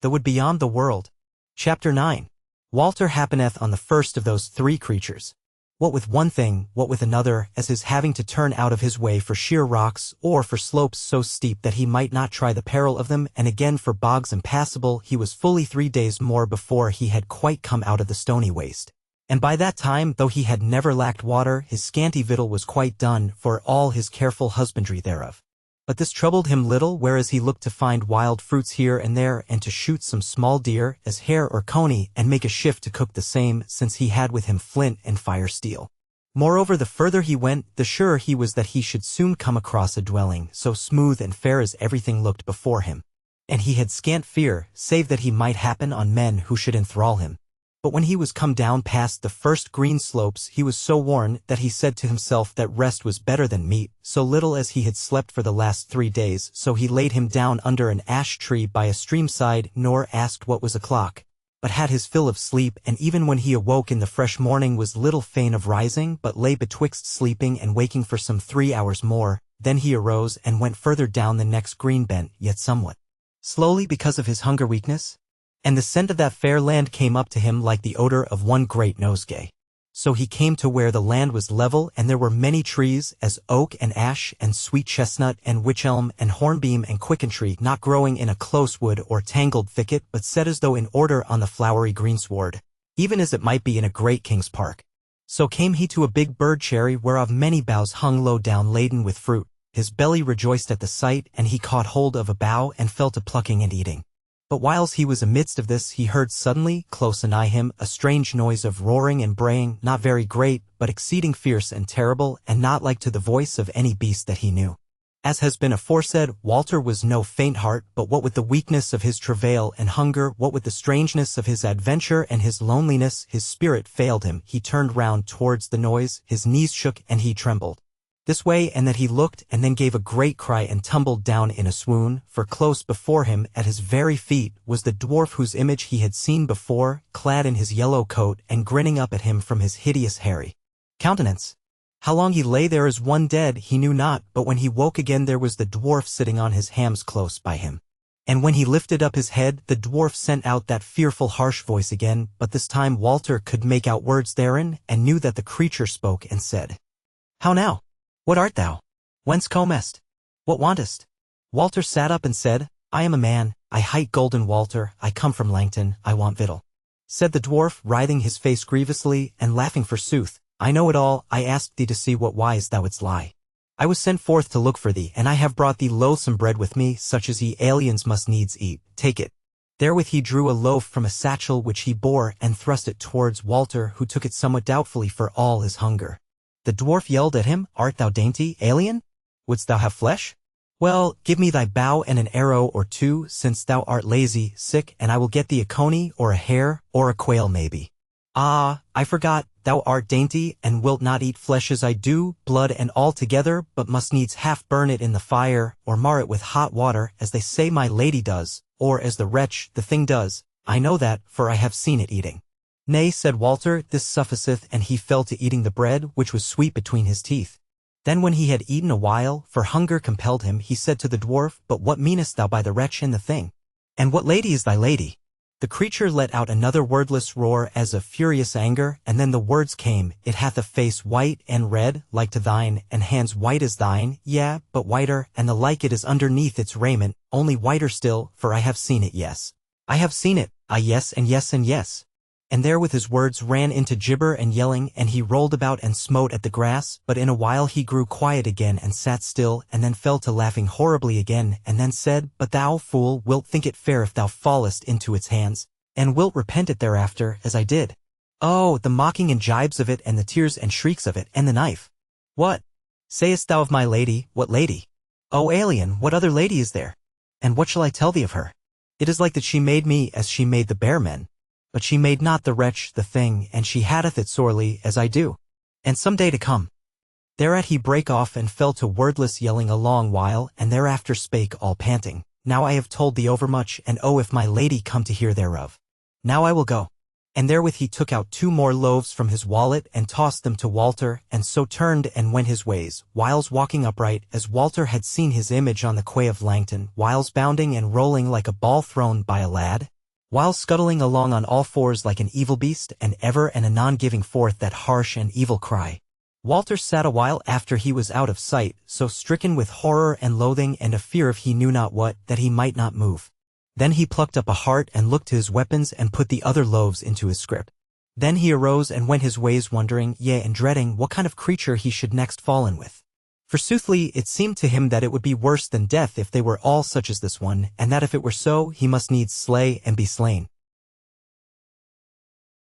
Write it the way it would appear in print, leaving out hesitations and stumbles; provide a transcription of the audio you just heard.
that would beyond the world. Chapter 9. Walter happeneth on the first of those three creatures. What with one thing, what with another, as his having to turn out of his way for sheer rocks, or for slopes so steep that he might not try the peril of them, and again for bogs impassable, he was fully 3 days more before he had quite come out of the stony waste. And by that time, though he had never lacked water, his scanty victual was quite done, for all his careful husbandry thereof. But this troubled him little, whereas he looked to find wild fruits here and there, and to shoot some small deer, as hare or coney, and make a shift to cook the same, since he had with him flint and fire steel. Moreover, the further he went, the surer he was that he should soon come across a dwelling, so smooth and fair as everything looked before him. And he had scant fear, save that he might happen on men who should enthrall him. But when he was come down past the first green slopes, he was so worn that he said to himself that rest was better than meat, so little as he had slept for the last 3 days, so he laid him down under an ash tree by a stream side, nor asked what was o'clock, but had his fill of sleep, and even when he awoke in the fresh morning was little fain of rising, but lay betwixt sleeping and waking for some 3 hours more. Then he arose and went further down the next green bent, yet somewhat slowly because of his hunger weakness. And the scent of that fair land came up to him like the odor of one great nosegay. So he came to where the land was level, and there were many trees, as oak and ash and sweet chestnut and wych elm and hornbeam and quicken-tree, not growing in a close wood or tangled thicket, but set as though in order on the flowery greensward, even as it might be in a great king's park. So came he to a big bird-cherry, whereof many boughs hung low down laden with fruit. His belly rejoiced at the sight, and he caught hold of a bough and fell to plucking and eating. But whiles he was amidst of this, he heard suddenly, close anigh him, a strange noise of roaring and braying, not very great, but exceeding fierce and terrible, and not like to the voice of any beast that he knew. As has been aforesaid, Walter was no faint heart, but what with the weakness of his travail and hunger, what with the strangeness of his adventure and his loneliness, his spirit failed him. He turned round towards the noise, his knees shook, and he trembled this way and that he looked, and then gave a great cry and tumbled down in a swoon, for close before him, at his very feet, was the dwarf whose image he had seen before, clad in his yellow coat, and grinning up at him from his hideous hairy countenance. How long he lay there as one dead, he knew not, but when he woke again there was the dwarf sitting on his hams close by him. And when he lifted up his head, the dwarf sent out that fearful harsh voice again, but this time Walter could make out words therein, and knew that the creature spoke and said, "How now? What art thou? Whence comest? What wantest?" Walter sat up and said, "I am a man, I hight Golden Walter, I come from Langton, I want victual." Said the dwarf, writhing his face grievously, and laughing forsooth, "I know it all, I asked thee to see what wise thou wouldst lie. I was sent forth to look for thee, and I have brought thee loathsome bread with me, such as ye aliens must needs eat, take it." Therewith he drew a loaf from a satchel which he bore, and thrust it towards Walter, who took it somewhat doubtfully for all his hunger. The dwarf yelled at him, "Art thou dainty, alien? Wouldst thou have flesh? Well, give me thy bow and an arrow or two, since thou art lazy, sick, and I will get thee a coney, or a hare, or a quail maybe. Ah, I forgot, thou art dainty, and wilt not eat flesh as I do, blood and all together, but must needs half burn it in the fire, or mar it with hot water, as they say my lady does, or as the wretch, the thing does. I know that, for I have seen it eating." "Nay," said Walter, "this sufficeth," and he fell to eating the bread, which was sweet between his teeth. Then when he had eaten a while, for hunger compelled him, he said to the dwarf, "But what meanest thou by the wretch and the thing? And what lady is thy lady?" The creature let out another wordless roar as of furious anger, and then the words came, "It hath a face white and red, like to thine, and hands white as thine, yea, but whiter, and the like it is underneath its raiment, only whiter still, for I have seen it, yes. I have seen it, yes and yes and yes." And therewith his words ran into gibber and yelling, and he rolled about and smote at the grass, but in a while he grew quiet again and sat still, and then fell to laughing horribly again, and then said, "But thou, fool, wilt think it fair if thou fallest into its hands, and wilt repent it thereafter, as I did. Oh, the mocking and jibes of it, and the tears and shrieks of it, and the knife. What sayest thou of my lady? What lady? O alien, what other lady is there? And what shall I tell thee of her? It is like that she made me as she made the bear men. But she made not the wretch, the thing, and she hateth it sorely, as I do. And some day to come." Thereat he brake off and fell to wordless yelling a long while, and thereafter spake all panting, "Now I have told thee overmuch, and oh, if my lady come to hear thereof. Now I will go. And therewith he took out 2 more loaves from his wallet and tossed them to Walter, and so turned and went his ways, whiles walking upright, as Walter had seen his image on the quay of Langton, whiles bounding and rolling like a ball thrown by a lad, whiles scuttling along on all fours like an evil beast, and ever and anon giving forth that harsh and evil cry. Walter sat a while after he was out of sight, so stricken with horror and loathing and a fear of he knew not what, that he might not move. Then he plucked up a heart and looked to his weapons and put the other loaves into his scrip. Then he arose and went his ways wondering, yea and dreading, what kind of creature he should next fall in with. For soothly it seemed to him that it would be worse than death if they were all such as this one, and that if it were so, he must needs slay and be slain.